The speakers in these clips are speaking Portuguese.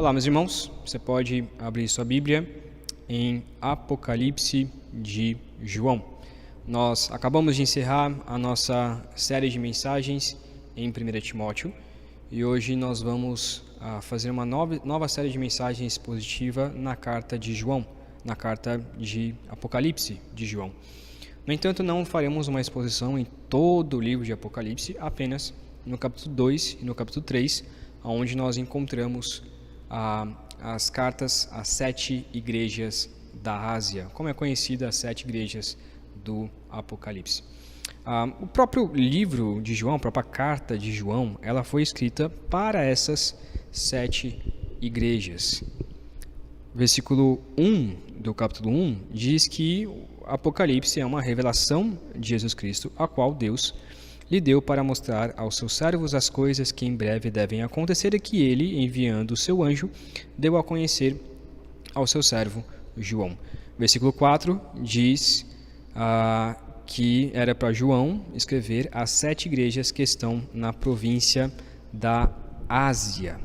Olá, meus irmãos, você pode abrir sua Bíblia em Apocalipse de João. Nós acabamos de encerrar a nossa série de mensagens em 1 Timóteo e hoje nós vamos fazer uma nova série de mensagens expositiva na carta de João, na carta de Apocalipse de João. No entanto, não faremos uma exposição em todo o livro de Apocalipse, apenas no capítulo 2 e no capítulo 3, onde nós encontramos as cartas às 7 igrejas da Ásia, como é conhecida as 7 igrejas do Apocalipse. O próprio livro de João, a própria carta de João, ela foi escrita para essas 7 igrejas. Versículo 1 do capítulo 1 diz que o Apocalipse é uma revelação de Jesus Cristo, a qual Deus lhe deu para mostrar aos seus servos as coisas que em breve devem acontecer e que ele, enviando o seu anjo, deu a conhecer ao seu servo João. Versículo 4 diz que era para João escrever as 7 igrejas que estão na província da Ásia.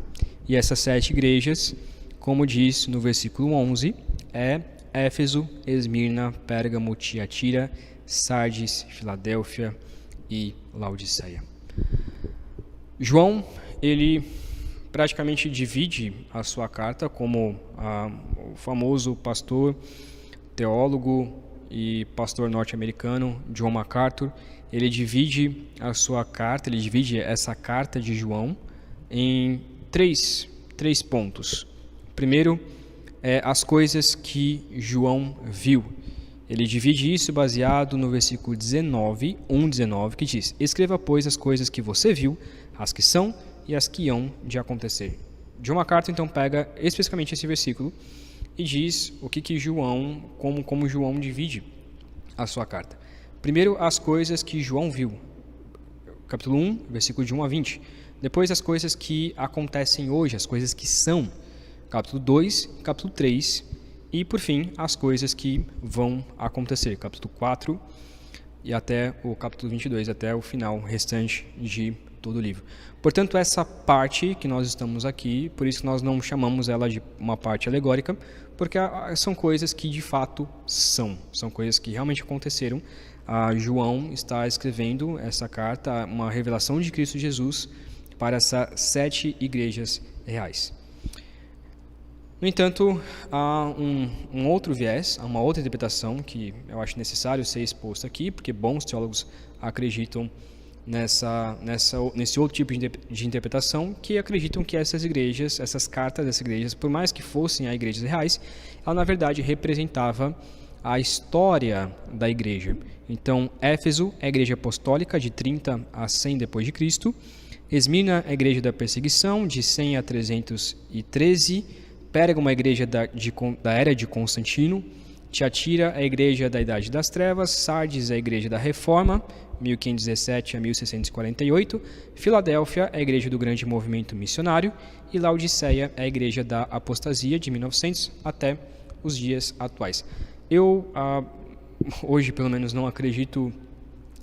E essas 7 igrejas, como diz no versículo 11, é Éfeso, Esmirna, Pérgamo, Tiatira, Sardes, Filadélfia e Laodiceia. João, ele praticamente divide a sua carta como o famoso pastor, teólogo e pastor norte-americano John MacArthur. Ele divide a sua carta, ele divide essa carta de João em três pontos. Primeiro, as coisas que João viu. Ele divide isso baseado no versículo 19, que diz: escreva, pois, as coisas que você viu, as que são e as que hão de acontecer. John MacArthur, então, pega especificamente esse versículo e diz o que João, como João divide a sua carta. Primeiro, as coisas que João viu. Capítulo 1, versículo de 1 a 20. Depois, as coisas que acontecem hoje, as coisas que são. Capítulo 2, capítulo 3. E, por fim, as coisas que vão acontecer, capítulo 4 e até o capítulo 22, até o final restante de todo o livro. Portanto, essa parte que nós estamos aqui, por isso nós não chamamos ela de uma parte alegórica, porque são coisas que de fato são coisas que realmente aconteceram. João está escrevendo essa carta, uma revelação de Cristo Jesus para essas 7 igrejas reais. No entanto, há um outro viés, há uma outra interpretação que eu acho necessário ser exposto aqui, porque bons teólogos acreditam nesse outro tipo de interpretação, que acreditam que essas igrejas, essas cartas dessas igrejas, por mais que fossem as igrejas reais, ela na verdade representava a história da igreja. Então, Éfeso é a igreja apostólica de 30 a 100 depois de Cristo, Esmirna é a igreja da perseguição de 100 a 313, Pérgamo é a igreja da era de Constantino, Tiatira é a igreja da Idade das Trevas, Sardes é a igreja da Reforma, 1517 a 1648, Filadélfia é a igreja do grande movimento missionário e Laodiceia é a igreja da apostasia de 1900 até os dias atuais. Eu, hoje pelo menos, não acredito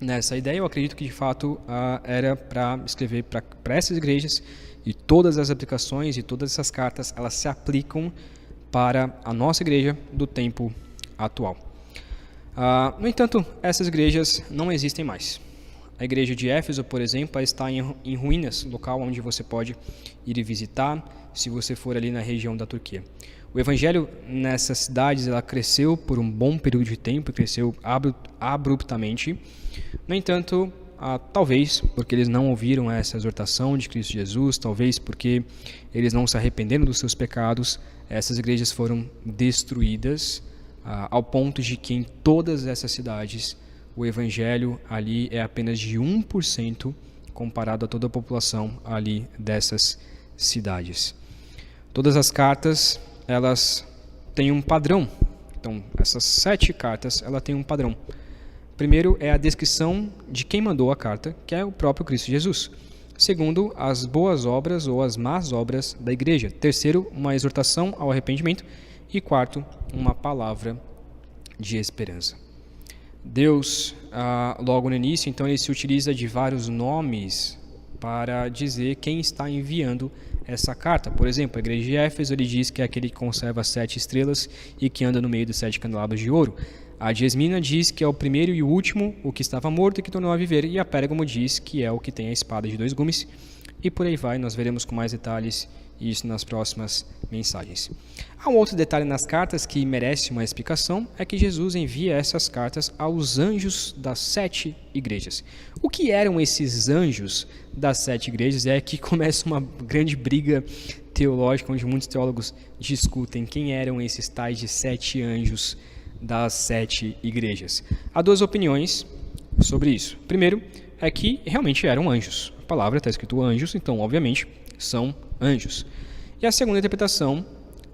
nessa ideia, eu acredito que de fato era para escrever para essas igrejas. E todas as aplicações e todas essas cartas, elas se aplicam para a nossa igreja do tempo atual. No entanto, essas igrejas não existem mais. A igreja de Éfeso, por exemplo, está em ruínas, local onde você pode ir visitar, se você for ali na região da Turquia. O evangelho nessas cidades ela cresceu por um bom período de tempo, cresceu abruptamente. No entanto, talvez porque eles não ouviram essa exortação de Cristo Jesus, talvez porque eles não se arrependeram dos seus pecados, essas igrejas foram destruídas ao ponto de que em todas essas cidades o evangelho ali é apenas de 1% comparado a toda a população ali dessas cidades. Todas as cartas, elas têm um padrão. Então, essas 7 cartas, ela tem um padrão. Primeiro é a descrição de quem mandou a carta, que é o próprio Cristo Jesus. Segundo, as boas obras ou as más obras da igreja. Terceiro, uma exortação ao arrependimento. E quarto, uma palavra de esperança. Deus, logo no início, então ele se utiliza de vários nomes para dizer quem está enviando essa carta. Por exemplo, a igreja de Éfeso, ele diz que é aquele que conserva 7 estrelas e que anda no meio dos 7 candelabros de ouro. A de Esmina diz que é o primeiro e o último, o que estava morto e que tornou a viver. E a Pérgamo diz que é o que tem a espada de 2 gumes. E por aí vai, nós veremos com mais detalhes isso nas próximas mensagens. Há um outro detalhe nas cartas que merece uma explicação, é que Jesus envia essas cartas aos anjos das 7 igrejas. O que eram esses anjos das 7 igrejas? É que começa uma grande briga teológica, onde muitos teólogos discutem quem eram esses tais de 7 anjos das 7 igrejas. Há 2 opiniões sobre isso. Primeiro, é que realmente eram anjos. A palavra está escrito anjos, então obviamente são anjos. E a segunda interpretação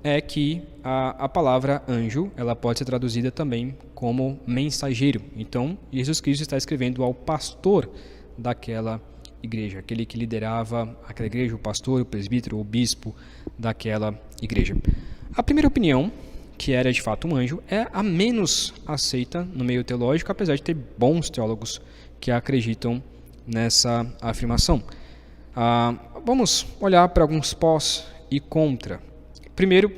é que a palavra anjo, ela pode ser traduzida também como mensageiro. Então, Jesus Cristo está escrevendo ao pastor daquela igreja, aquele que liderava aquela igreja, o pastor, o presbítero, o bispo daquela igreja. A primeira opinião, que era de fato um anjo, é a menos aceita no meio teológico, apesar de ter bons teólogos que acreditam nessa afirmação. Vamos olhar para alguns pós e contra. Primeiro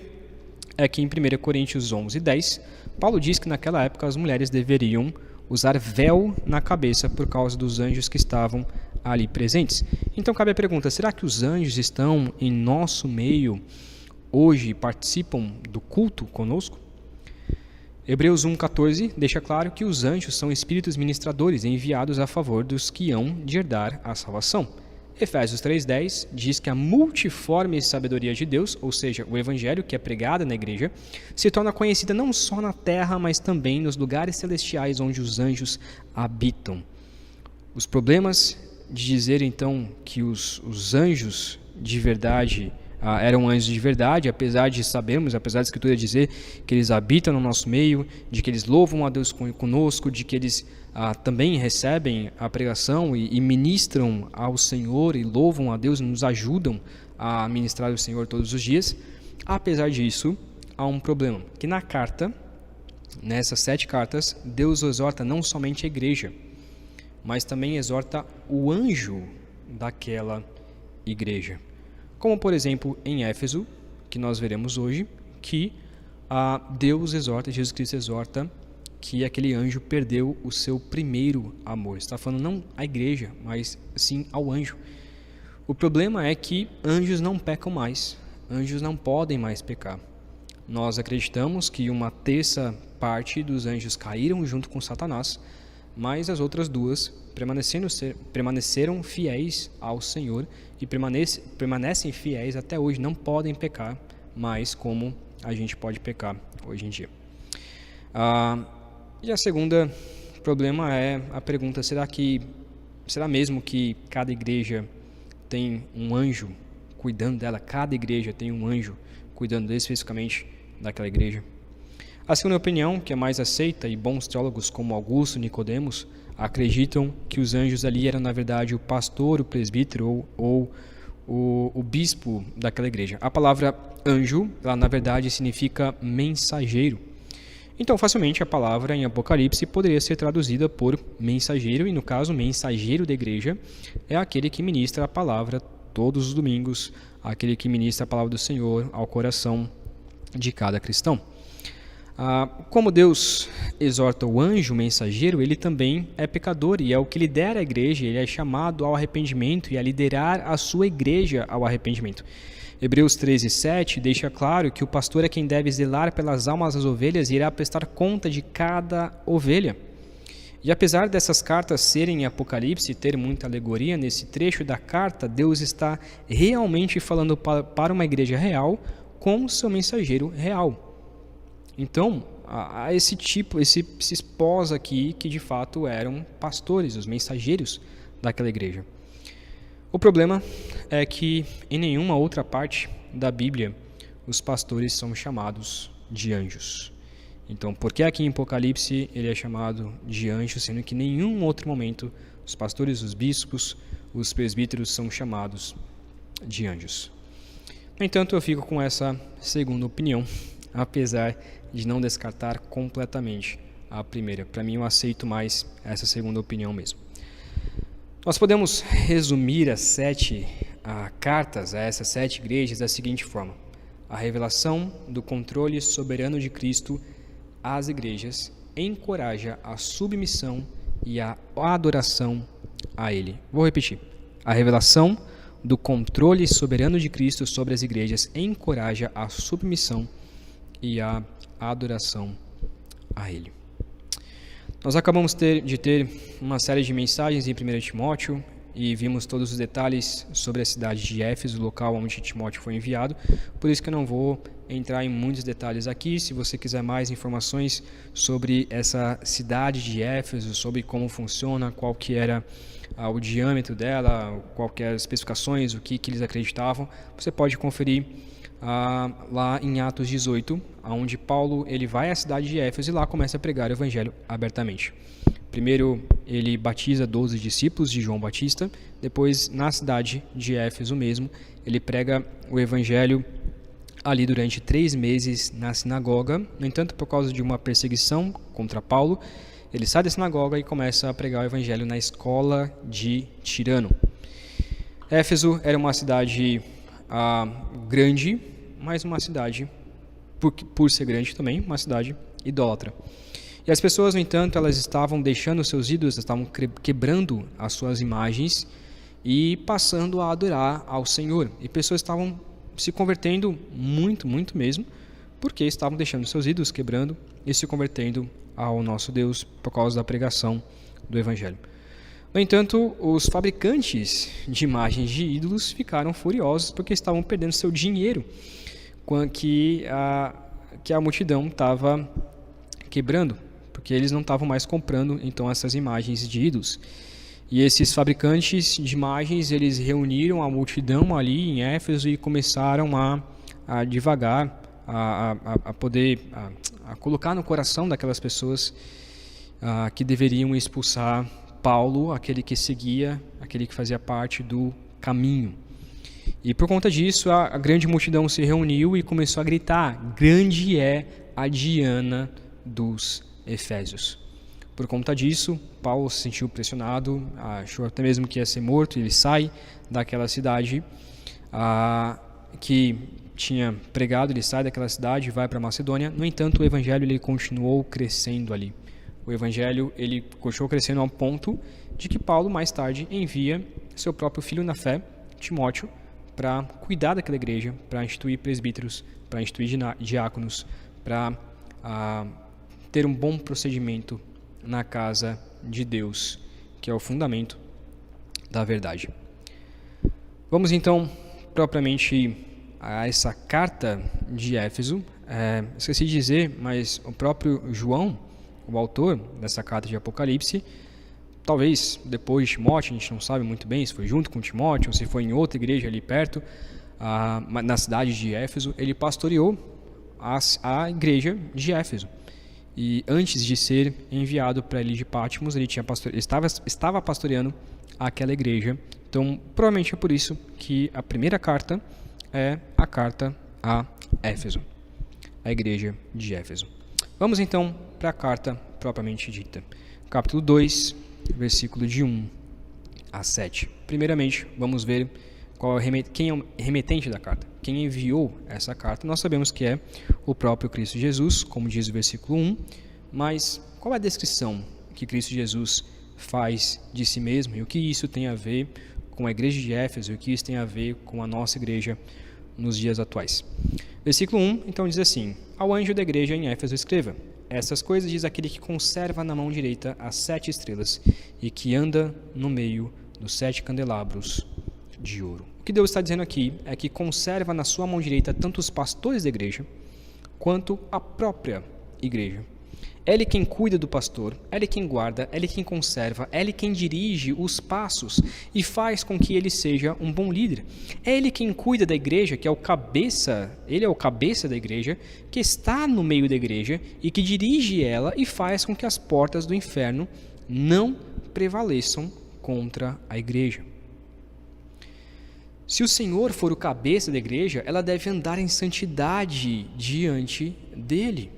é que em 1 Coríntios 11:10, Paulo diz que naquela época as mulheres deveriam usar véu na cabeça por causa dos anjos que estavam ali presentes. Então cabe a pergunta, será que os anjos estão em nosso meio hoje e participam do culto conosco? Hebreus 1:14 deixa claro que os anjos são espíritos ministradores enviados a favor dos que hão de herdar a salvação. Efésios 3:10 diz que a multiforme sabedoria de Deus, ou seja, o evangelho que é pregado na igreja, se torna conhecida não só na terra, mas também nos lugares celestiais onde os anjos habitam. Os problemas de dizer então que os anjos de verdade eram anjos de verdade, apesar de sabermos, apesar da Escritura dizer que eles habitam no nosso meio, de que eles louvam a Deus conosco, de que eles também recebem a pregação e ministram ao Senhor e louvam a Deus e nos ajudam a ministrar o Senhor todos os dias. Apesar disso, há um problema, que na carta, nessas 7 cartas, Deus exorta não somente a igreja, mas também exorta o anjo daquela igreja. Como, por exemplo, em Éfeso, que nós veremos hoje, que Deus exorta, Jesus Cristo exorta, que aquele anjo perdeu o seu primeiro amor. Está falando não à igreja, mas sim ao anjo. O problema é que anjos não pecam mais, anjos não podem mais pecar. Nós acreditamos que 1/3 parte dos anjos caíram junto com Satanás, mas as outras 2 permaneceram fiéis ao Senhor e permanecem fiéis até hoje, não podem pecar mais como a gente pode pecar hoje em dia. E a segunda problema é a pergunta, será mesmo que cada igreja tem um anjo cuidando dela? Cada igreja tem um anjo cuidando especificamente daquela igreja? A segunda opinião, que é mais aceita, e bons teólogos como Augusto e Nicodemos acreditam que os anjos ali eram na verdade o pastor, o presbítero ou o bispo daquela igreja. A palavra anjo, ela na verdade significa mensageiro. Então, facilmente a palavra em Apocalipse poderia ser traduzida por mensageiro, e no caso, mensageiro da igreja é aquele que ministra a palavra todos os domingos, aquele que ministra a palavra do Senhor ao coração de cada cristão. Como Deus exorta o anjo mensageiro, ele também é pecador e é o que lidera a igreja, ele é chamado ao arrependimento e a liderar a sua igreja ao arrependimento. Hebreus 13:7 deixa claro que o pastor é quem deve zelar pelas almas das ovelhas e irá prestar conta de cada ovelha. E apesar dessas cartas serem em Apocalipse, ter muita alegoria nesse trecho da carta, Deus está realmente falando para uma igreja real com seu mensageiro real. Então, há esses pós aqui que de fato eram pastores, os mensageiros daquela igreja. O problema é que em nenhuma outra parte da Bíblia os pastores são chamados de anjos. Então, por que aqui em Apocalipse ele é chamado de anjo, sendo que em nenhum outro momento os pastores, os bispos, os presbíteros são chamados de anjos? No entanto, eu fico com essa segunda opinião, apesar de não descartar completamente a primeira. Para mim, eu aceito mais essa segunda opinião mesmo. Nós podemos resumir as 7 cartas a essas 7 igrejas da seguinte forma: a revelação do controle soberano de Cristo às igrejas encoraja a submissão e a adoração a Ele. Vou repetir. A revelação do controle soberano de Cristo sobre as igrejas encoraja a submissão e a adoração a Ele. Nós acabamos de ter uma série de mensagens em 1 Timóteo e vimos todos os detalhes sobre a cidade de Éfeso, o local onde Timóteo foi enviado. Por isso que eu não vou entrar em muitos detalhes aqui. Se você quiser mais informações sobre essa cidade de Éfeso, sobre como funciona, qual que era o diâmetro dela, qual que eram as especificações, o que eles acreditavam, você pode conferir lá em Atos 18, onde Paulo ele vai à cidade de Éfeso e lá começa a pregar o evangelho abertamente. Primeiro ele batiza 12 discípulos de João Batista, depois na cidade de Éfeso mesmo, ele prega o evangelho ali durante 3 meses na sinagoga. No entanto, por causa de uma perseguição contra Paulo, ele sai da sinagoga e começa a pregar o evangelho na escola de Tirano. Éfeso era uma cidade grande, mas uma cidade, por ser grande também, uma cidade idólatra. E as pessoas, no entanto, elas estavam deixando seus ídolos, estavam quebrando as suas imagens e passando a adorar ao Senhor. E pessoas estavam se convertendo muito, muito mesmo, porque estavam deixando seus ídolos, quebrando e se convertendo ao nosso Deus por causa da pregação do Evangelho. No entanto, os fabricantes de imagens de ídolos ficaram furiosos porque estavam perdendo seu dinheiro, que a multidão estava quebrando, porque eles não estavam mais comprando então essas imagens de ídolos. E esses fabricantes de imagens, eles reuniram a multidão ali em Éfeso e começaram a devagar, a poder colocar no coração daquelas pessoas que deveriam expulsar Paulo, aquele que seguia, aquele que fazia parte do caminho. E por conta disso, a grande multidão se reuniu e começou a gritar: grande é a Diana dos Efésios. Por conta disso, Paulo se sentiu pressionado, achou até mesmo que ia ser morto. Ele sai daquela cidade que tinha pregado, ele sai daquela cidade e vai para Macedônia. No entanto, o evangelho ele continuou crescendo ali. O evangelho ele continuou crescendo ao ponto de que Paulo mais tarde envia seu próprio filho na fé, Timóteo, para cuidar daquela igreja, para instituir presbíteros, para instituir diáconos, para ter um bom procedimento na casa de Deus, que é o fundamento da verdade. Vamos então propriamente a essa carta de Éfeso. Esqueci de dizer, mas o próprio João, o autor dessa carta de Apocalipse, talvez depois de Timóteo, a gente não sabe muito bem se foi junto com Timóteo ou se foi em outra igreja ali perto, na cidade de Éfeso, ele pastoreou a igreja de Éfeso. E antes de ser enviado para a ilha de Patmos, ele estava pastoreando aquela igreja. Então, provavelmente é por isso que a primeira carta é a carta a Éfeso, a igreja de Éfeso. Vamos então para a carta propriamente dita. Capítulo 2, versículo de 1 a 7. Primeiramente, vamos ver quem é o remetente da carta, quem enviou essa carta. Nós sabemos que é o próprio Cristo Jesus, como diz o versículo 1, mas qual é a descrição que Cristo Jesus faz de si mesmo e o que isso tem a ver com a igreja de Éfeso e o que isso tem a ver com a nossa igreja nos dias atuais? Versículo 1, então, diz assim: ao anjo da igreja em Éfeso escreva: essas coisas diz aquele que conserva na mão direita as 7 estrelas e que anda no meio dos 7 candelabros de ouro. O que Deus está dizendo aqui é que conserva na sua mão direita tanto os pastores da igreja quanto a própria igreja. É Ele quem cuida do pastor, é Ele quem guarda, é Ele quem conserva, é Ele quem dirige os passos e faz com que ele seja um bom líder. É Ele quem cuida da igreja, que é o cabeça, Ele é o cabeça da igreja, que está no meio da igreja e que dirige ela e faz com que as portas do inferno não prevaleçam contra a igreja. Se o Senhor for o cabeça da igreja, ela deve andar em santidade diante dele.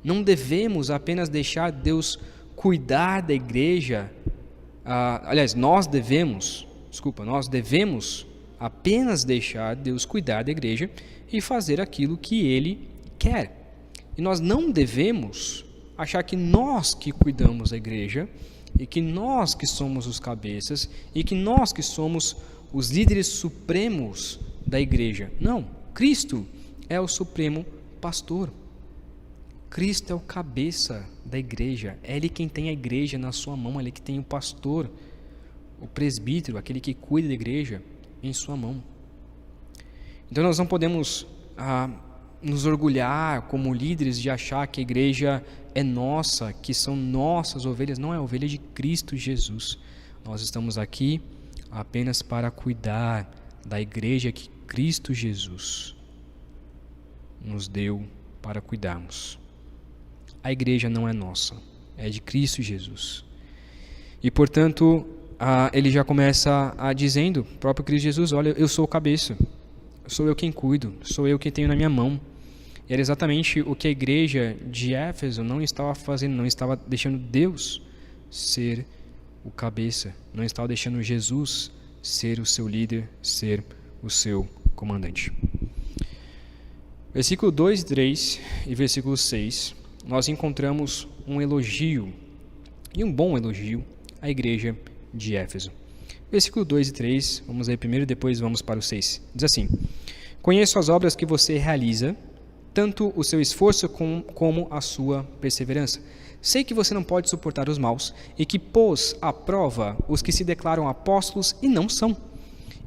Não devemos apenas deixar Deus cuidar da igreja. Nós devemos apenas deixar Deus cuidar da igreja e fazer aquilo que Ele quer. E nós não devemos achar que nós que cuidamos da igreja e que nós que somos os cabeças e que nós que somos os líderes supremos da igreja. Não, Cristo é o supremo pastor. Cristo é o cabeça da igreja. É Ele quem tem a igreja na sua mão, é Ele que tem o pastor, o presbítero, aquele que cuida da igreja, em sua mão. Então nós não podemos nos orgulhar como líderes de achar que a igreja é nossa, que são nossas ovelhas. Não, é a ovelha de Cristo Jesus. Nós estamos aqui apenas para cuidar da igreja que Cristo Jesus nos deu para cuidarmos. A igreja não é nossa, é de Cristo Jesus. E portanto, ele já começa dizendo, o próprio Cristo Jesus, olha, eu sou o cabeça, sou eu quem cuido, sou eu quem tenho na minha mão. E era exatamente o que a igreja de Éfeso não estava fazendo, não estava deixando Deus ser o cabeça, não estava deixando Jesus ser o seu líder, ser o seu comandante. Versículo 2 e 3 e versículo 6, nós encontramos um elogio, e um bom elogio, à igreja de Éfeso. Versículo 2 e 3, vamos ler primeiro e depois vamos para o 6. Diz assim: conheço as obras que você realiza, tanto o seu esforço como a sua perseverança. Sei que você não pode suportar os maus e que pôs à prova os que se declaram apóstolos e não são,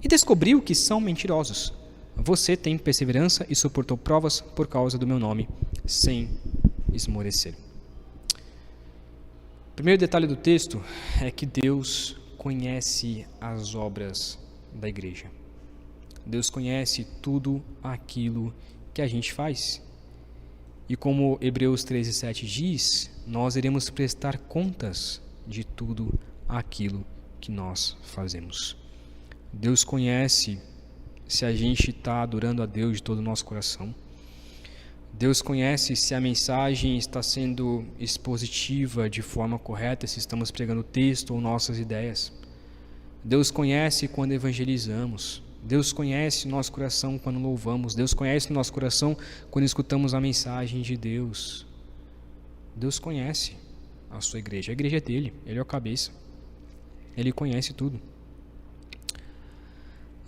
e descobriu que são mentirosos. Você tem perseverança e suportou provas por causa do meu nome, sem esmorecer. O primeiro detalhe do texto é que Deus conhece as obras da igreja. Deus conhece tudo aquilo que a gente faz. E como Hebreus 13:7 diz, nós iremos prestar contas de tudo aquilo que nós fazemos. Deus conhece se a gente está adorando a Deus de todo o nosso coração. Deus conhece se a mensagem está sendo expositiva de forma correta, se estamos pregando o texto ou nossas ideias. Deus conhece quando evangelizamos. Deus conhece o nosso coração quando louvamos. Deus conhece o nosso coração quando escutamos a mensagem de Deus. Deus conhece a sua igreja. A igreja é dele, ele é o cabeça. Ele conhece tudo.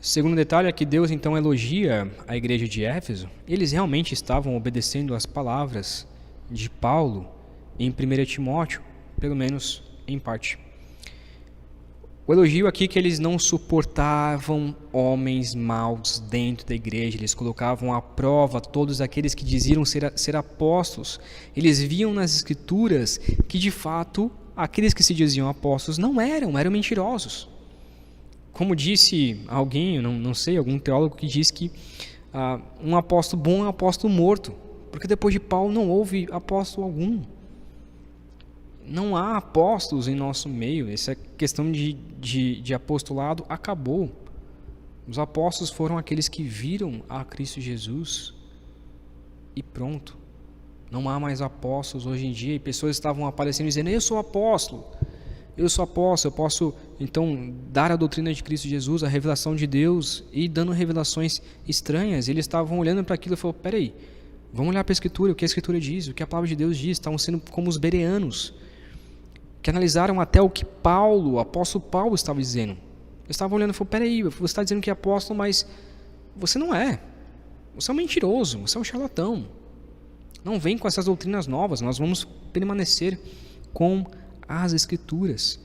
O segundo detalhe é que Deus então elogia a igreja de Éfeso. Eles realmente estavam obedecendo às palavras de Paulo em 1 Timóteo, pelo menos em parte. O elogio aqui é que eles não suportavam homens maus dentro da igreja, eles colocavam à prova todos aqueles que diziam ser apóstolos. Eles viam nas escrituras que de fato aqueles que se diziam apóstolos não eram mentirosos. Como disse alguém, não sei, algum teólogo que diz que um apóstolo bom é um apóstolo morto, porque depois de Paulo não houve apóstolo algum. Não há apóstolos em nosso meio. Essa questão de apostolado acabou. Os apóstolos foram aqueles que viram a Cristo Jesus e pronto. Não há mais apóstolos hoje em dia, e pessoas estavam aparecendo dizendo: eu sou apóstolo, eu posso então dar a doutrina de Cristo Jesus, a revelação de Deus, e dando revelações estranhas. Eles estavam olhando para aquilo e falaram: peraí, vamos olhar para a Escritura, o que a Escritura diz, o que a palavra de Deus diz. Estavam sendo como os bereanos, que analisaram até o que o apóstolo Paulo estava dizendo. Eles estavam olhando e falaram: peraí, você está dizendo que é apóstolo, mas você não é. Você é um mentiroso, você é um charlatão. Não vem com essas doutrinas novas, nós vamos permanecer com as Escrituras.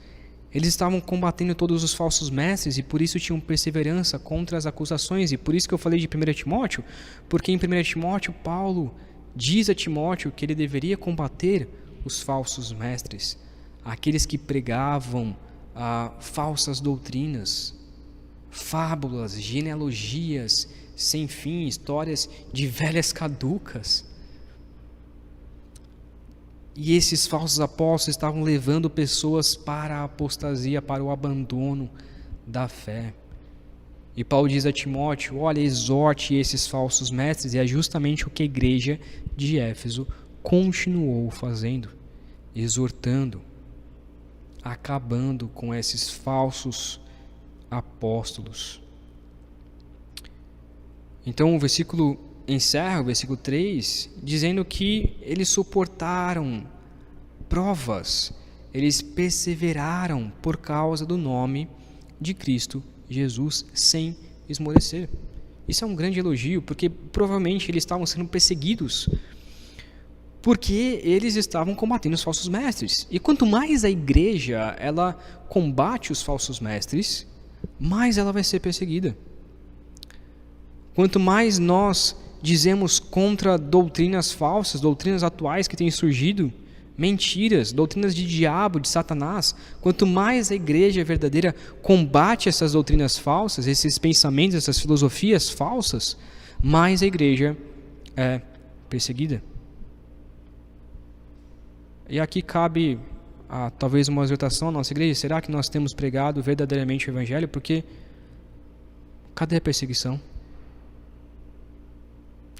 Eles estavam combatendo todos os falsos mestres e por isso tinham perseverança contra as acusações. E por isso que eu falei de 1 Timóteo, porque em 1 Timóteo, Paulo diz a Timóteo que ele deveria combater os falsos mestres, aqueles que pregavam falsas doutrinas, fábulas, genealogias sem fim, histórias de velhas caducas. E esses falsos apóstolos estavam levando pessoas para a apostasia, para o abandono da fé. E Paulo diz a Timóteo: olha, exorte esses falsos mestres, e é justamente o que a igreja de Éfeso continuou fazendo, exortando, acabando com esses falsos apóstolos. Então o versículo encerra, o versículo 3, dizendo que eles suportaram provas, eles perseveraram por causa do nome de Cristo Jesus sem esmorecer. Isso é um grande elogio, porque provavelmente eles estavam sendo perseguidos porque eles estavam combatendo os falsos mestres. E quanto mais a igreja ela combate os falsos mestres, mais ela vai ser perseguida. Quanto mais nós dizemos contra doutrinas falsas, doutrinas atuais que têm surgido, mentiras, doutrinas de diabo, de Satanás, quanto mais a igreja verdadeira combate essas doutrinas falsas, esses pensamentos, essas filosofias falsas, mais a igreja é perseguida. E aqui cabe talvez uma exortação à nossa igreja. Será que nós temos pregado verdadeiramente o evangelho? Porque cadê a perseguição?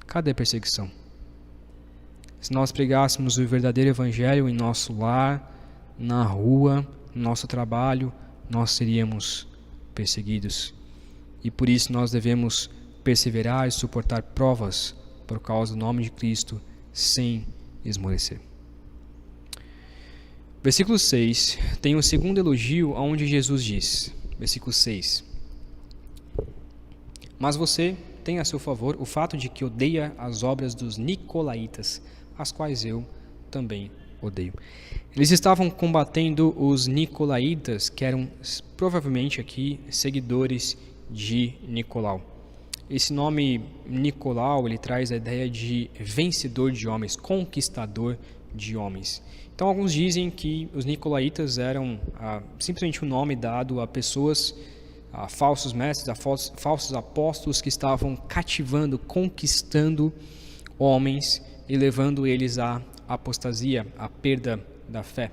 Cadê a perseguição? Se nós pregássemos o verdadeiro evangelho em nosso lar, na rua, no nosso trabalho, nós seríamos perseguidos. E por isso nós devemos perseverar e suportar provas por causa do nome de Cristo sem esmorecer. Versículo 6 tem o segundo elogio onde Jesus diz, versículo 6: Mas você tem a seu favor o fato de que odeia as obras dos nicolaítas, as quais eu também odeio. Eles estavam combatendo os nicolaítas, que eram provavelmente aqui seguidores de Nicolau. Esse nome Nicolau, ele traz a ideia de vencedor de homens, conquistador de homens. Então alguns dizem que os nicolaítas eram simplesmente um nome dado a pessoas, a falsos mestres, a falsos apóstolos que estavam cativando, conquistando homens e levando eles à apostasia, à perda da fé.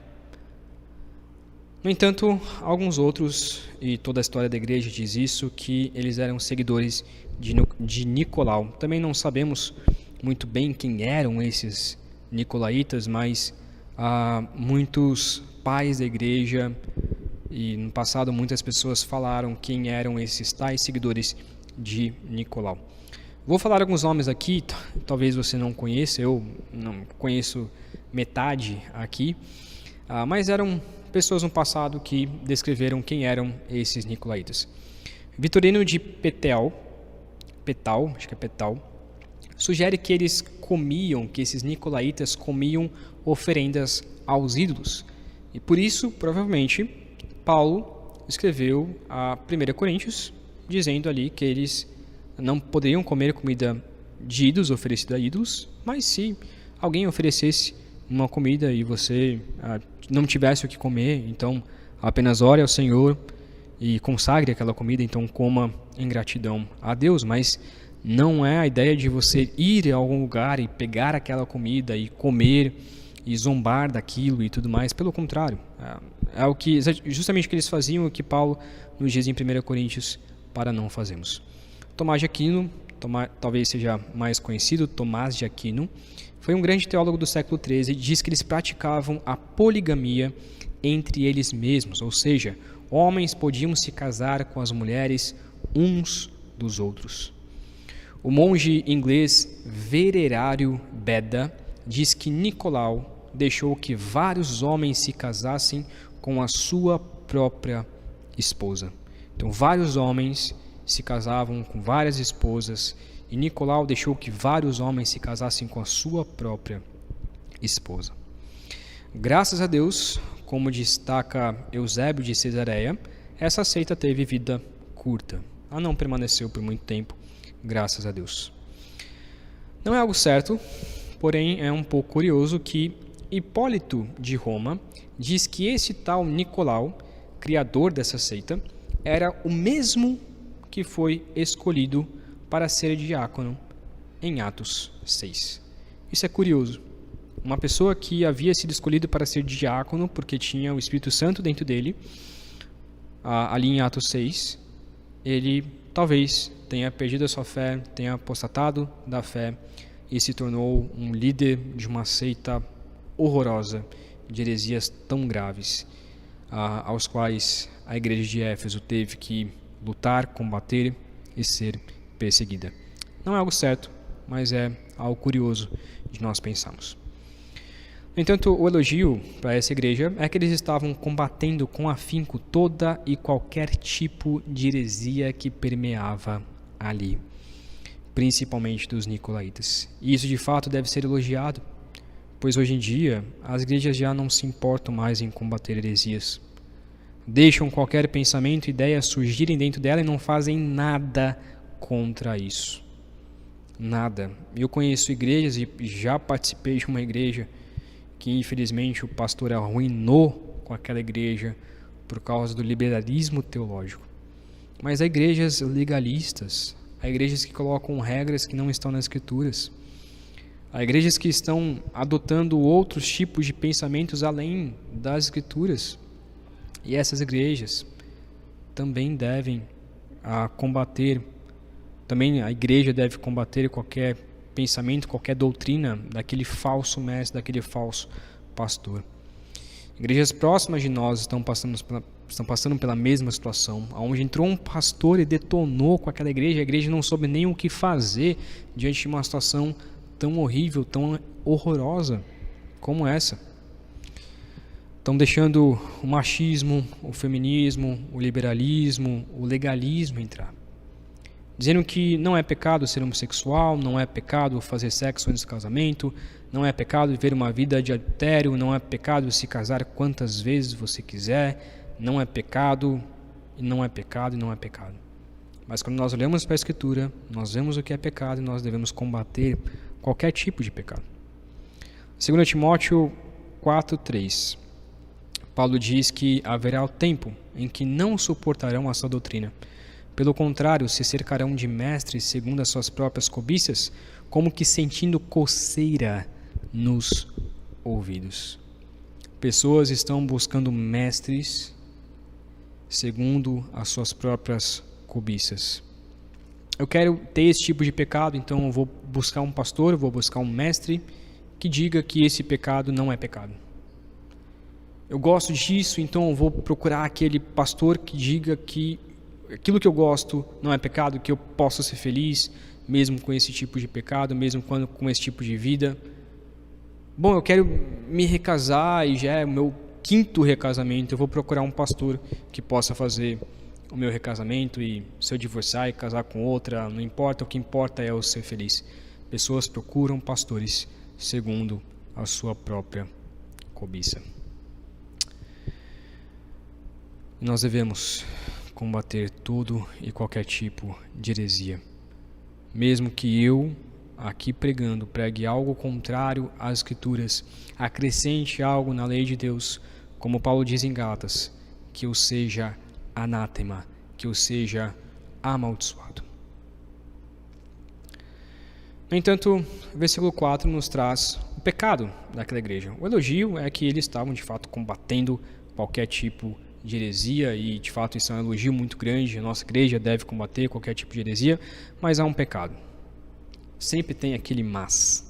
No entanto, alguns outros, e toda a história da igreja diz isso, que eles eram seguidores de Nicolau. Também não sabemos muito bem quem eram esses nicolaítas, mas muitos pais da igreja e no passado muitas pessoas falaram quem eram esses tais seguidores de Nicolau. Vou falar alguns nomes aqui, talvez você não conheça, eu não conheço metade aqui, mas eram pessoas no passado que descreveram quem eram esses nicolaítas. Vitorino de Petal, acho que é Petal, sugere que eles que esses nicolaítas comiam oferendas aos ídolos. E por isso, provavelmente, Paulo escreveu a 1 Coríntios, dizendo ali que eles não poderiam comer comida de ídolos, oferecida a ídolos, mas se alguém oferecesse uma comida e você não tivesse o que comer, então apenas ore ao Senhor e consagre aquela comida, então coma em gratidão a Deus, mas não é a ideia de você ir a algum lugar e pegar aquela comida e comer e zombar daquilo e tudo mais. Pelo contrário, é o que justamente o que eles faziam, o que Paulo nos diz em 1 Coríntios para não fazermos. Tomás de Aquino, talvez seja mais conhecido, Tomás de Aquino, foi um grande teólogo do século XIII e diz que eles praticavam a poligamia entre eles mesmos, ou seja, homens podiam se casar com as mulheres uns dos outros. O monge inglês Venerário Beda diz que Nicolau deixou que vários homens se casassem com a sua própria esposa. Então, vários homens se casavam com várias esposas e Nicolau deixou que vários homens se casassem com a sua própria esposa. Graças a Deus, como destaca Eusébio de Cesareia, essa seita teve vida curta. Ela não permaneceu por muito tempo, graças a Deus. Não é algo certo, porém é um pouco curioso que Hipólito de Roma diz que esse tal Nicolau, criador dessa seita, era o mesmo que foi escolhido para ser diácono em Atos 6. Isso é curioso. Uma pessoa que havia sido escolhido para ser diácono porque tinha o Espírito Santo dentro dele, ali em Atos 6, ele talvez tenha perdido a sua fé, tenha apostatado da fé e se tornou um líder de uma seita horrorosa, de heresias tão graves, aos quais a igreja de Éfeso teve que lutar, combater e ser perseguida. Não é algo certo, mas é algo curioso de nós pensarmos. No entanto, o elogio para essa igreja é que eles estavam combatendo com afinco toda e qualquer tipo de heresia que permeava ali, principalmente dos nicolaítas. E isso de fato deve ser elogiado, pois hoje em dia as igrejas já não se importam mais em combater heresias. Deixam qualquer pensamento e ideia surgirem dentro dela e não fazem nada contra isso. Nada. Eu conheço igrejas e já participei de uma igreja que infelizmente o pastor arruinou com aquela igreja por causa do liberalismo teológico. Mas há igrejas legalistas, há igrejas que colocam regras que não estão nas escrituras, há igrejas que estão adotando outros tipos de pensamentos além das escrituras. E essas igrejas também devem combater, também a igreja deve combater qualquer pensamento, qualquer doutrina daquele falso mestre, daquele falso pastor. Igrejas próximas de nós estão passando pela mesma situação, onde entrou um pastor e detonou com aquela igreja, a igreja não soube nem o que fazer diante de uma situação tão horrível, tão horrorosa como essa. Estão deixando o machismo, o feminismo, o liberalismo, o legalismo entrar. Dizendo que não é pecado ser homossexual, não é pecado fazer sexo antes do casamento, não é pecado viver uma vida de adultério, não é pecado se casar quantas vezes você quiser, não é pecado, e não é pecado, e não é pecado. Mas quando nós olhamos para a Escritura, nós vemos o que é pecado e nós devemos combater qualquer tipo de pecado. 2 Timóteo 4:3, Paulo diz que haverá o tempo em que não suportarão essa doutrina. Pelo contrário, se cercarão de mestres segundo as suas próprias cobiças, como que sentindo coceira nos ouvidos. Pessoas estão buscando mestres segundo as suas próprias cobiças. Eu quero ter esse tipo de pecado, então eu vou buscar um pastor, eu vou buscar um mestre que diga que esse pecado não é pecado. Eu gosto disso, então eu vou procurar aquele pastor que diga que aquilo que eu gosto não é pecado, que eu posso ser feliz mesmo com esse tipo de pecado, mesmo com esse tipo de vida. Bom, eu quero me recasar e já é o meu 5º recasamento, eu vou procurar um pastor que possa fazer o meu recasamento, e se eu divorciar e casar com outra, não importa, o que importa é eu ser feliz. Pessoas procuram pastores segundo a sua própria cobiça. Nós devemos combater todo e qualquer tipo de heresia. Mesmo que eu, aqui pregando, pregue algo contrário às Escrituras, acrescente algo na lei de Deus, como Paulo diz em Gálatas, que eu seja anátema, que eu seja amaldiçoado. No entanto, o versículo 4 nos traz o pecado daquela igreja. O elogio é que eles estavam de fato combatendo qualquer tipo de heresia, e de fato isso é um elogio muito grande. A nossa igreja deve combater qualquer tipo de heresia, mas há um pecado. Sempre tem aquele mas.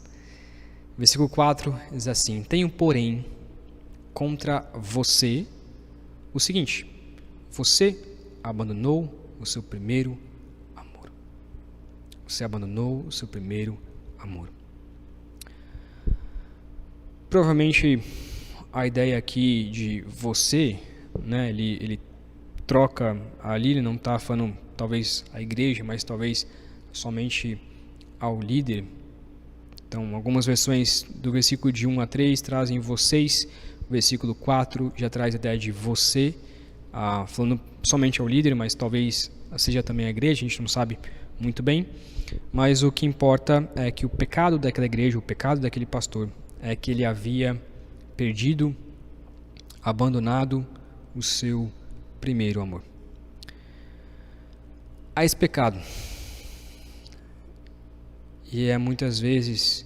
Versículo 4 diz assim: tenho, porém, contra você o seguinte: você abandonou o seu primeiro amor. Você abandonou o seu primeiro amor. Provavelmente a ideia aqui de você, né, ele troca ali, ele não está falando talvez a igreja, mas talvez somente ao líder. Então, algumas versões do versículo de 1 a 3 trazem vocês, o versículo 4 já traz a ideia de você, falando somente ao líder, mas talvez seja também a igreja, a gente não sabe muito bem. Mas o que importa é que o pecado daquela igreja, o pecado daquele pastor, é que ele havia perdido, abandonado o seu primeiro amor. Há esse pecado, e é muitas vezes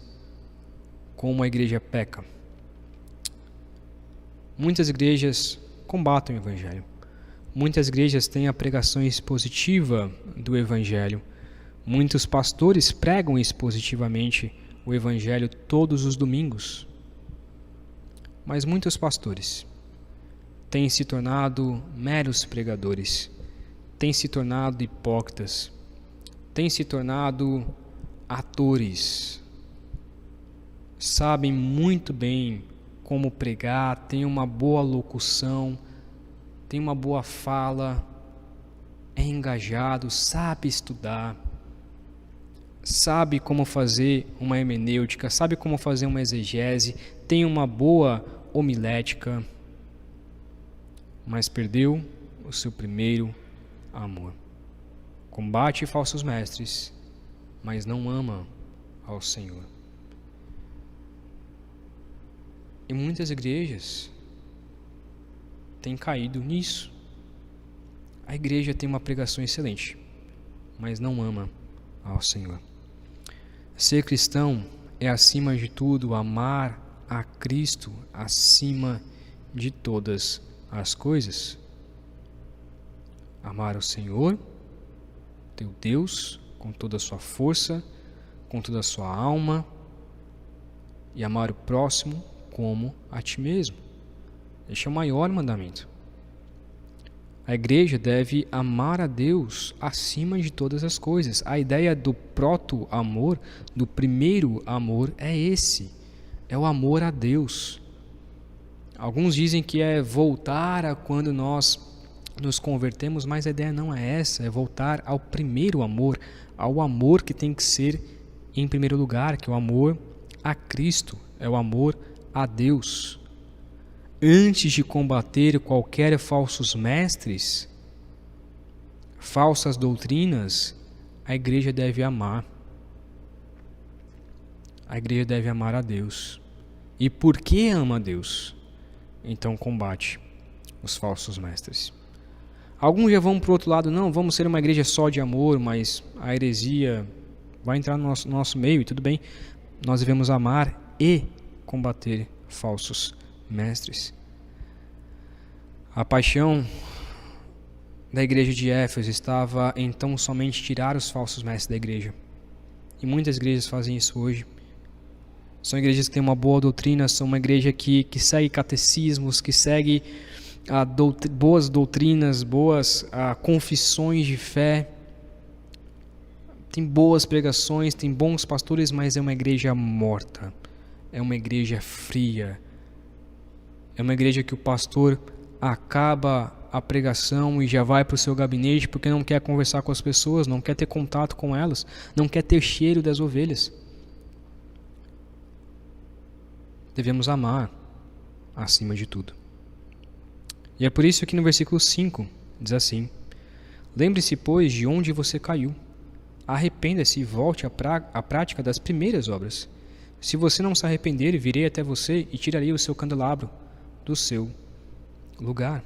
como a igreja peca. Muitas igrejas combatem o evangelho. Muitas igrejas têm a pregação expositiva do evangelho. Muitos pastores pregam expositivamente o evangelho todos os domingos. Mas muitos pastores têm se tornado meros pregadores, têm se tornado hipócritas, têm se tornado atores, sabem muito bem como pregar, têm uma boa locução, têm uma boa fala, é engajado, sabe estudar, sabe como fazer uma hermenêutica, sabe como fazer uma exegese, tem uma boa homilética, mas perdeu o seu primeiro amor. Combate falsos mestres, mas não ama ao Senhor. E muitas igrejas têm caído nisso. A igreja tem uma pregação excelente, mas não ama ao Senhor. Ser cristão é, acima de tudo, amar a Cristo acima de todas as coisas. Amar o Senhor, teu Deus, com toda a sua força, com toda a sua alma, e amar o próximo como a ti mesmo. Este é o maior mandamento. A igreja deve amar a Deus acima de todas as coisas. A ideia do proto-amor, do primeiro amor, é esse. É o amor a Deus. Alguns dizem que é voltar a quando nós nos convertemos, mas a ideia não é essa. É voltar ao primeiro amor, ao amor que tem que ser em primeiro lugar, que é o amor a Cristo, é o amor a Deus. Antes de combater qualquer falsos mestres, falsas doutrinas, a igreja deve amar. A igreja deve amar a Deus. E por que ama a Deus? Então combate os falsos mestres. Alguns já vão para o outro lado, não, vamos ser uma igreja só de amor, mas a heresia vai entrar no nosso meio, e tudo bem. Nós devemos amar e combater falsos mestres. A paixão da igreja de Éfeso estava então somente tirar os falsos mestres da igreja. E muitas igrejas fazem isso hoje. São igrejas que têm uma boa doutrina, são uma igreja que segue catecismos, que segue boas doutrinas, boas confissões de fé, tem boas pregações, tem bons pastores, mas é uma igreja morta, é uma igreja fria, é uma igreja que o pastor acaba a pregação e já vai para o seu gabinete porque não quer conversar com as pessoas, não quer ter contato com elas, não quer ter cheiro das ovelhas. Devemos amar acima de tudo. E é por isso que no versículo 5 diz assim: lembre-se, pois, de onde você caiu. Arrependa-se e volte à prática das primeiras obras. Se você não se arrepender, virei até você e tirarei o seu candelabro do seu lugar.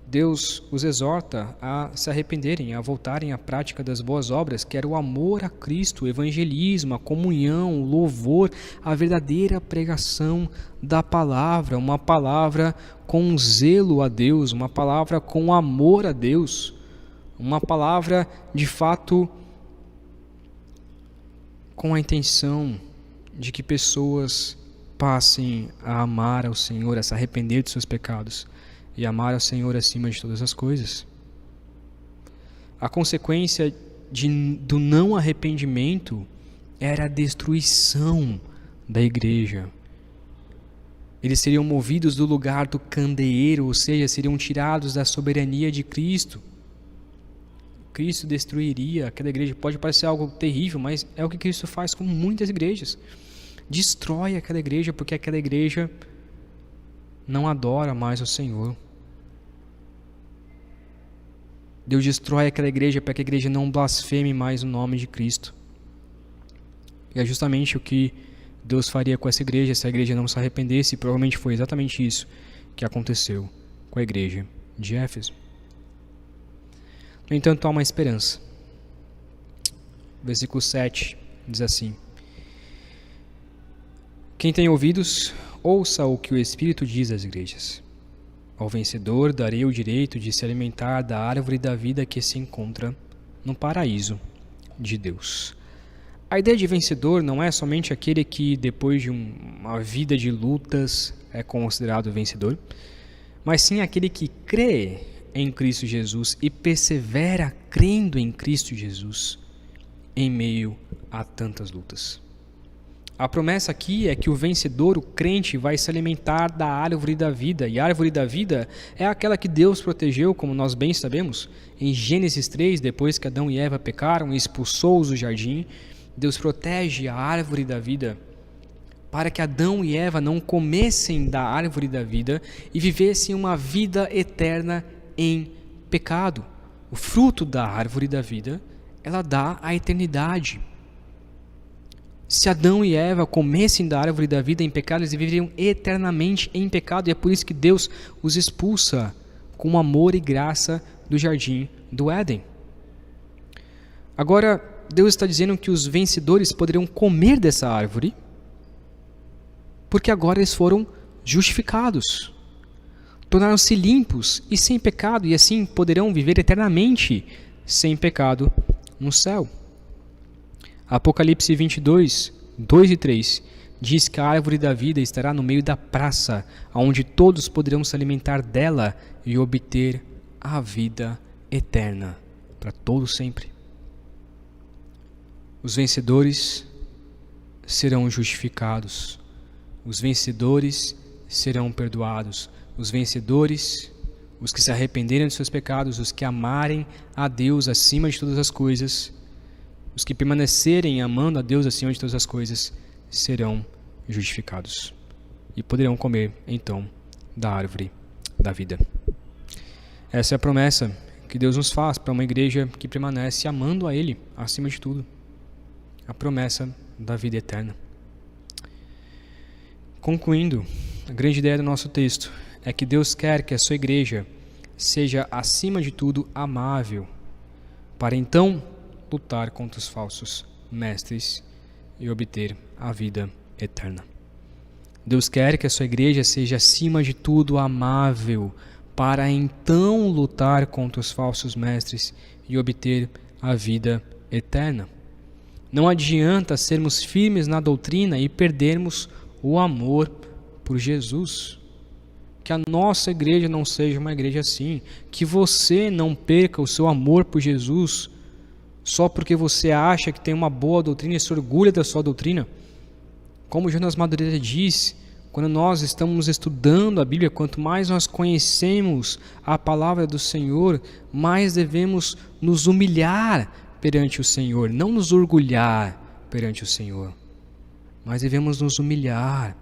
Deus os exorta a se arrependerem, a voltarem à prática das boas obras, que era o amor a Cristo, o evangelismo, a comunhão, o louvor, a verdadeira pregação da palavra, uma palavra com zelo a Deus, uma palavra com amor a Deus, uma palavra de fato com a intenção de que pessoas passem a amar ao Senhor, a se arrepender de seus pecados e amar ao Senhor acima de todas as coisas. A consequência do não arrependimento era a destruição da igreja. Eles seriam movidos do lugar do candeeiro, ou seja, seriam tirados da soberania de Cristo. Cristo destruiria aquela igreja. Pode parecer algo terrível, mas é o que Cristo faz com muitas igrejas. Destrói aquela igreja porque aquela igreja não adora mais o Senhor. Deus destrói aquela igreja para que a igreja não blasfeme mais o nome de Cristo. E é justamente o que Deus faria com essa igreja se a igreja não se arrependesse, e provavelmente foi exatamente isso que aconteceu com a igreja de Éfeso. No entanto, há uma esperança. Versículo 7 diz assim: quem tem ouvidos, ouça o que o Espírito diz às igrejas. Ao vencedor darei o direito de se alimentar da árvore da vida que se encontra no paraíso de Deus. A ideia de vencedor não é somente aquele que, depois de uma vida de lutas, é considerado vencedor, mas sim aquele que crê em Cristo Jesus e persevera crendo em Cristo Jesus. em meio a tantas lutas. A promessa aqui é que o vencedor, o crente, vai se alimentar da árvore da vida. E a árvore da vida é aquela que Deus protegeu, como nós bem sabemos. Em Gênesis 3, depois que Adão e Eva pecaram e expulsou-os do jardim, Deus protege a árvore da vida para que Adão e Eva não comessem da árvore da vida e vivessem uma vida eterna em pecado. O fruto da árvore da vida, ela dá a eternidade. Se Adão e Eva comessem da árvore da vida em pecado, eles viveriam eternamente em pecado, e é por isso que Deus os expulsa com amor e graça do jardim do Éden. Agora, Deus está dizendo que os vencedores poderiam comer dessa árvore, porque agora eles foram justificados, tornaram-se limpos e sem pecado, e assim poderão viver eternamente sem pecado no céu. Apocalipse 22, 2 e 3 diz que a árvore da vida estará no meio da praça, onde todos poderão se alimentar dela e obter a vida eterna para todo sempre. Os vencedores serão justificados, os vencedores serão perdoados, os vencedores, os que se arrependerem de seus pecados, os que amarem a Deus acima de todas as coisas, os que permanecerem amando a Deus acima de todas as coisas, serão justificados e poderão comer, então, da árvore da vida. Essa é a promessa que Deus nos faz para uma igreja que permanece amando a Ele acima de tudo. A promessa da vida eterna. Concluindo, a grande ideia do nosso texto é que Deus quer que a sua igreja seja, acima de tudo, amável, para então lutar contra os falsos mestres e obter a vida eterna. Deus quer que a sua igreja seja, acima de tudo, amável, para então lutar contra os falsos mestres e obter a vida eterna. Não adianta sermos firmes na doutrina e perdermos o amor por Jesus. Que a nossa igreja não seja uma igreja assim. Que você não perca o seu amor por Jesus só porque você acha que tem uma boa doutrina e se orgulha da sua doutrina. Como Jonas Madureira diz, quando nós estamos estudando a Bíblia, quanto mais nós conhecemos a palavra do Senhor, mais devemos nos humilhar perante o Senhor, não nos orgulhar perante o Senhor, mas devemos nos humilhar.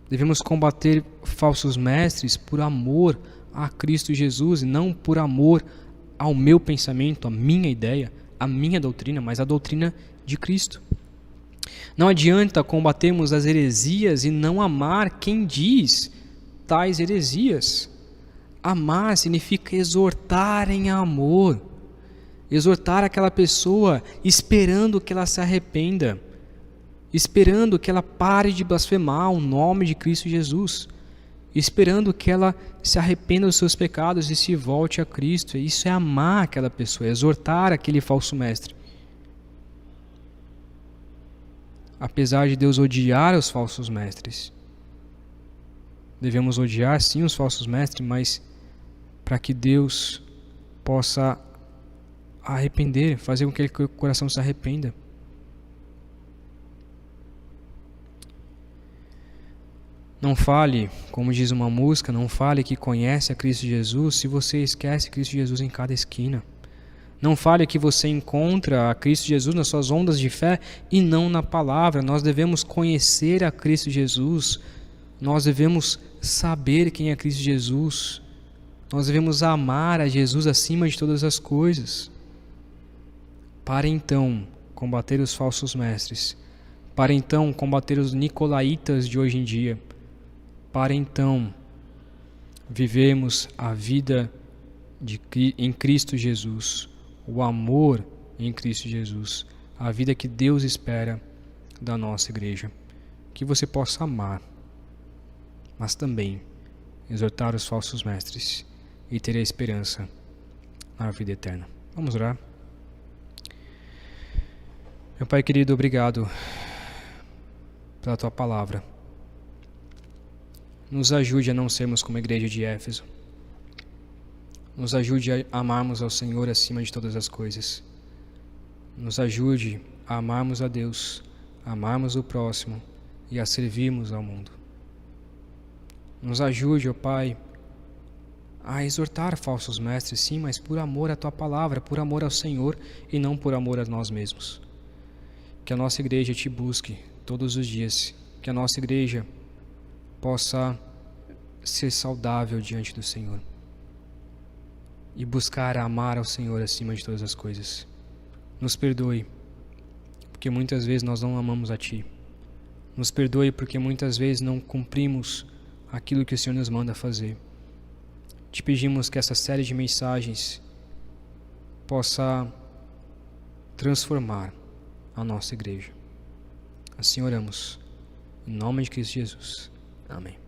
Devemos combater falsos mestres por amor a Cristo Jesus e não por amor ao meu pensamento, à minha ideia, à minha doutrina, mas à doutrina de Cristo. Não adianta combatermos as heresias e não amar quem diz tais heresias. Amar significa exortar em amor, exortar aquela pessoa esperando que ela se arrependa, esperando que ela pare de blasfemar o nome de Cristo Jesus, esperando que ela se arrependa dos seus pecados e se volte a Cristo. Isso é amar aquela pessoa, é exortar aquele falso mestre. Apesar de Deus odiar os falsos mestres, devemos odiar sim os falsos mestres, mas para que Deus possa arrepender, fazer com que o coração se arrependa. Não fale, como diz uma música, não fale que conhece a Cristo Jesus se você esquece Cristo Jesus em cada esquina. Não fale que você encontra a Cristo Jesus nas suas ondas de fé e não na palavra. Nós devemos conhecer a Cristo Jesus. Nós devemos saber quem é Cristo Jesus. Nós devemos amar a Jesus acima de todas as coisas. Para então combater os falsos mestres. Para então combater os nicolaítas de hoje em dia. Para então vivermos a vida em Cristo Jesus. O amor em Cristo Jesus, a vida que Deus espera da nossa igreja. Que você possa amar, mas também exortar os falsos mestres e ter a esperança na vida eterna. Vamos orar. Meu Pai querido, obrigado pela Tua palavra. Nos ajude a não sermos como a igreja de Éfeso. Nos ajude a amarmos ao Senhor acima de todas as coisas. Nos ajude a amarmos a Deus, a amarmos o próximo e a servirmos ao mundo. Nos ajude, ó Pai, a exortar falsos mestres, sim, mas por amor à Tua palavra, por amor ao Senhor e não por amor a nós mesmos. Que a nossa igreja Te busque todos os dias, que a nossa igreja possa ser saudável diante do Senhor e buscar amar ao Senhor acima de todas as coisas. Nos perdoe, porque muitas vezes nós não amamos a Ti. Nos perdoe porque muitas vezes não cumprimos aquilo que o Senhor nos manda fazer. Te pedimos que essa série de mensagens possa transformar a nossa igreja. Assim oramos, em nome de Cristo Jesus. Amém.